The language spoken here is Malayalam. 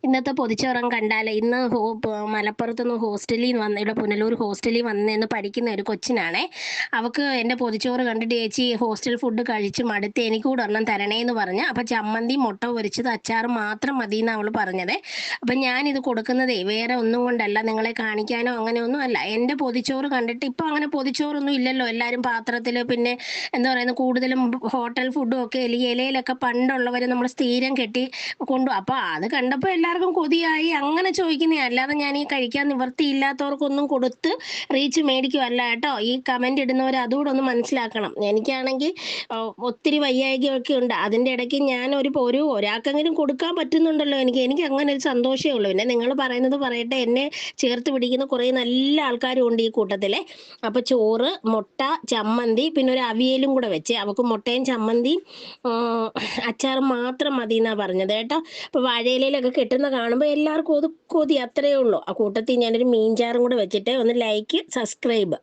ഇന്നത്തെ പൊതിച്ചോറം കണ്ടാലേ ഇന്ന് മലപ്പുറത്തുനിന്ന് ഹോസ്റ്റലിൽ നിന്ന് വന്ന ഇവിടെ പുനലൂർ ഹോസ്റ്റലിൽ വന്നിന്ന് പഠിക്കുന്ന ഒരു കൊച്ചിനാണേ. അവക്ക് എൻ്റെ പൊതിച്ചോറ് കണ്ടിട്ട് ചേച്ചി ഹോസ്റ്റൽ ഫുഡ് കഴിച്ച് മടുത്ത് എനിക്ക് കൂടെ ഒരെണ്ണം തരണേ എന്ന് പറഞ്ഞ് അപ്പം ചമ്മന്തി മുട്ട പൊരിച്ചത് അച്ചാറ് മാത്രം മതി എന്ന് അവൾ പറഞ്ഞത്. അപ്പം ഞാനിത് കൊടുക്കുന്നതേ വേറെ ഒന്നും കൊണ്ടല്ല, നിങ്ങളെ കാണിക്കാനോ അങ്ങനെയൊന്നും അല്ല. എൻ്റെ പൊതിച്ചോറ് കണ്ടിട്ട് ഇപ്പം അങ്ങനെ പൊതിച്ചോറൊന്നും ഇല്ലല്ലോ, എല്ലാവരും പാത്രത്തിൽ, പിന്നെ എന്താ പറയുന്നത്, കൂടുതലും ഹോട്ടൽ ഫുഡും ഒക്കെ ഇലയിലൊക്കെ പണ്ടുള്ളവർ നമ്മൾ സ്ഥിരം കെട്ടി കൊണ്ടു. അപ്പം അത് കണ്ടപ്പോൾ എല്ലാവർക്കും കൊതിയായി അങ്ങനെ ചോദിക്കുന്നേ, അല്ലാതെ ഞാൻ ഈ കഴിക്കാൻ നിവർത്തിയില്ലാത്തവർക്കൊന്നും കൊടുത്ത് റീച്ച് മേടിക്കുമല്ല കേട്ടോ. ഈ കമന്റ് ഇടുന്നവർ അതുകൂടെ ഒന്ന് മനസ്സിലാക്കണം. എനിക്കാണെങ്കിൽ ഒത്തിരി വയ്യായികയൊക്കെ ഉണ്ട്, അതിൻ്റെ ഇടയ്ക്ക് ഞാൻ ഒരാൾക്കെങ്കിലും കൊടുക്കാൻ പറ്റുന്നുണ്ടല്ലോ. എനിക്ക് അങ്ങനെ ഒരു സന്തോഷമേ ഉള്ളൂ. പിന്നെ നിങ്ങൾ പറയുന്നത് പറയട്ടെ, എന്നെ ചേർത്ത് പിടിക്കുന്ന കുറേ നല്ല ആൾക്കാരും ഉണ്ട് ഈ കൂട്ടത്തിലെ. അപ്പൊ ചോറ്, മുട്ട, ചമ്മന്തി, പിന്നെ ഒരു അവിയലും കൂടെ വെച്ച്, അവക്ക് മുട്ടയും ചമ്മന്തിയും അച്ചാറും മാത്രം മതി എന്നാ പറഞ്ഞത് കേട്ടോ. അപ്പൊ വാഴയിലയിലൊക്കെ കെട്ടുന്ന കാണുമ്പോൾ എല്ലാവർക്കും കൊതി, അത്രയേ ഉള്ളൂ. ആ കൂട്ടത്തിൽ ഞാനൊരു മീൻചാറും കൂടെ വെച്ചിട്ട് ഒന്ന് ലൈക്ക്, സബ്സ്ക്രൈബ്.